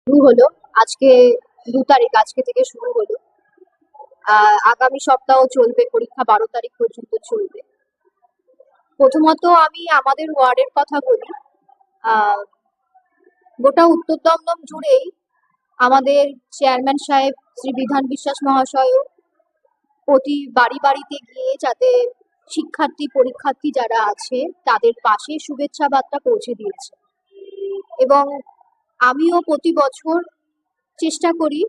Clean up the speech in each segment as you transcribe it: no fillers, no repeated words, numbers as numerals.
শুরু হলো আজকে 2 তারিখ আজকে থেকে শুরু হলো। আগামী সপ্তাহ চলবে, পরীক্ষা 12 তারিখ পর্যন্ত চলবে। প্রথমত আমি আমাদের ওয়ার্ডের কথা বলি। আহ গোটা উত্তর দমদম জুড়েই আমাদের চেয়ারম্যান সাহেব শ্রী বিধান বিশ্বাস মহাশয়ও প্রতি বাড়িতে গিয়ে যাতে পরীক্ষার্থী যারা আছে তাদের পাশে শুভেচ্ছা বার্তা পৌঁছে দিয়েছে। এবং আমিও প্রতি বছর চেষ্টা করি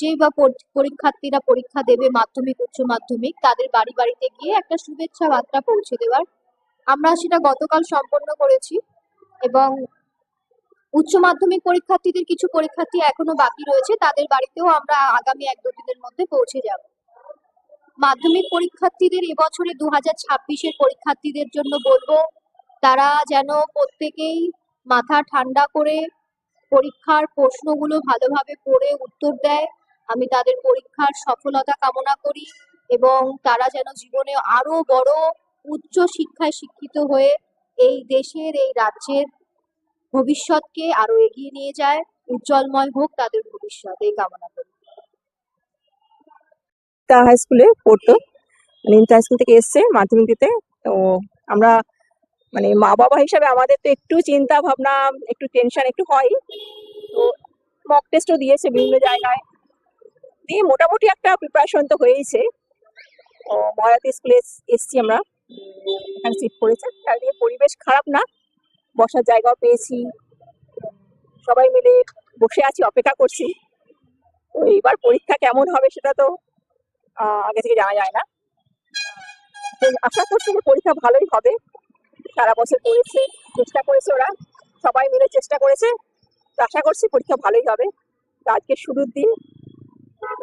যে বা পরীক্ষার্থীরা পরীক্ষা দেবে মাধ্যমিক উচ্চ মাধ্যমিক, তাদের বাড়িতে গিয়ে একটা শুভেচ্ছা বার্তা পৌঁছে দেওয়ার। আমরা সেটা গতকাল সম্পন্ন করেছি এবং উচ্চ মাধ্যমিক পরীক্ষার্থীদের কিছু পরীক্ষার্থী এখনো বাকি রয়েছে, তাদের বাড়িতেও আমরা আগামী 1-2 দিনের মধ্যে পৌঁছে যাব। মাধ্যমিক পরীক্ষার্থীদের এবছরে 2026-এর পরীক্ষার্থীদের জন্য বলবো, তারা যেন প্রত্যেকেই মাথা ঠান্ডা করে পরীক্ষার প্রশ্নগুলো ভালোভাবে পড়ে উত্তর দেয়। আমি তাদের পরীক্ষার সফলতা কামনা করি এবং তারা যেন জীবনে আরো বড় উচ্চ শিক্ষায় শিক্ষিত হয়ে এই দেশের এই রাজ্যের ভবিষ্যৎকে আরো এগিয়ে নিয়ে যায়। উজ্জ্বলময় হোক তাদের ভবিষ্যৎ, এই কামনা করি। হাই স্কুলে পড়তো, হাই স্কুল থেকে এসছে মাধ্যমিক দিতে। তো আমরা মা বাবা হিসাবে আমাদের তো একটু চিন্তা ভাবনা, একটু টেনশন একটু হয়। তো মক টেস্টও দিয়েছে বিভিন্ন জায়গায়, দিয়ে মোটামুটি একটা প্রিপারেশন তো হয়েছে। মহারাতি স্কুলে এসছি আমরা, এখানে সিট পড়েছে। চারিদিকে পরিবেশ খারাপ না, বসার জায়গাও পেয়েছি, সবাই মিলে বসে আছি, অপেক্ষা করছি। তো এবার পরীক্ষা কেমন হবে সেটা তো আগে থেকে জানা যায় না। আশা করছি যে পরীক্ষা ভালোই হবে। সারা বছর পড়েছে, চেষ্টা করেছে, ওরা সবাই মিলে চেষ্টা করেছে। তো আশা করছি পরীক্ষা ভালোই হবে। তো আজকে শুরুর দিন,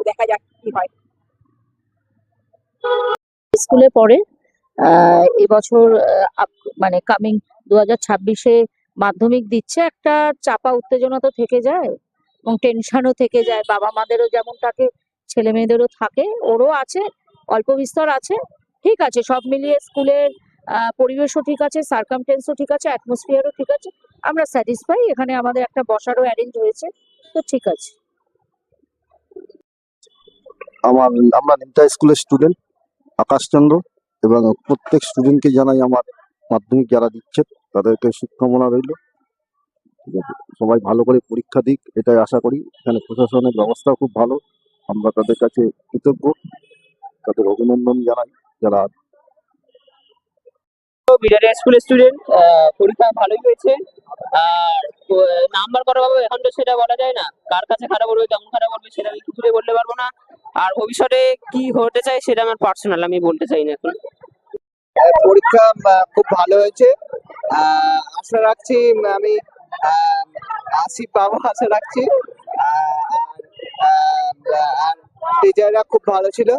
দেখা যাক কি হয়। স্কুলে পড়ে। এবছর কামিং 2026-এ মাধ্যমিক দিচ্ছে। একটা চাপা উত্তেজনা তো থেকে যায় এবং টেনশনও থেকে যায়, বাবা মাদেরও যেমন থাকে ছেলে মেয়েদেরও থাকে, ওরও আছে, অল্প বিস্তর আছে। ঠিক আছে, সব মিলিয়ে স্কুলের পরিবেশও ঠিক আছে, সার্কামটেন্সও ঠিক আছে, অ্যাটমসফিয়ারও ঠিক আছে, আমরা স্যাটিসফাই। এখানে আমাদের একটা বসারও অ্যারেঞ্জ হয়েছে, তো ঠিক আছে। আমরা নিমতা স্কুলের স্টুডেন্ট আকাশচন্দ্র, এবং প্রত্যেক স্টুডেন্টকে জানাই আমার মাধ্যমিক যারা দিচ্ছে তাদেরকে শুভকামনা রইল। ঠিক আছে, সবাই ভালো করে পরীক্ষা দিক, এটাই আশা করি। এখানে প্রশাসনের ব্যবস্থাও খুব ভালো, আমরা তাদের কাছে কৃতজ্ঞ, তাদের অভিনন্দন জানাই যারা। বিরাট স্কুলের স্টুডেন্ট, পরীক্ষা ভালোই হয়েছে। আর নাম্বার করা পাবো এখন তো সেটা বলা যায় না, কার কাছে খারাপ করবে কেমন খারাপ করবে সেটা আমি কিছুতে বলতে পারবো না। আর ভবিষ্যতে কি হতে চাই সেটা আমার পার্সোনাল, আমি বলতে চাই না এখন। পরীক্ষা খুব ভালো হয়েছে, আশা রাখছি আমি 80 পাবো, আশা রাখছি। আর টিচাররা খুব ভালো ছিল।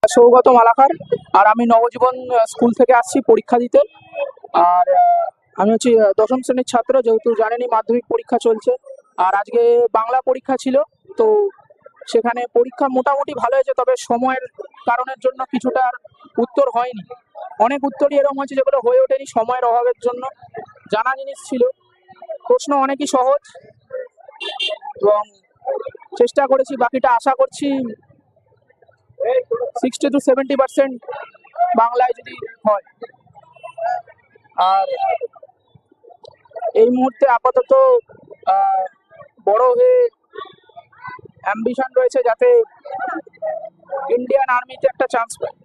সৌগত মালাকার, আর আমি নবজীবন স্কুল থেকে আসছি পরীক্ষা দিতে। আর আমি হচ্ছে দশম শ্রেণীর ছাত্র, যেহেতু জানেনই মাধ্যমিক পরীক্ষা চলছে। আর আজকে বাংলা পরীক্ষা ছিল, তো সেখানে পরীক্ষা মোটামুটি ভালো হয়েছে, তবে সময়ের কারণের জন্য কিছুটা উত্তর হয়নি। অনেক উত্তরই এরকম হয়েছে যেগুলো হয়ে ওঠেনি সময়ের অভাবের জন্য। জানা জিনিস ছিল, প্রশ্ন অনেকই সহজ, এবং চেষ্টা করেছি, বাকিটা আশা করছি 60 to 70% বাংলায় যদি হয়। আর এই মুহূর্তে আপাতত বড় হয়ে অ্যাম্বিশন রয়েছে যাতে ইন্ডিয়ান আর্মিতে একটা চান্স পায়।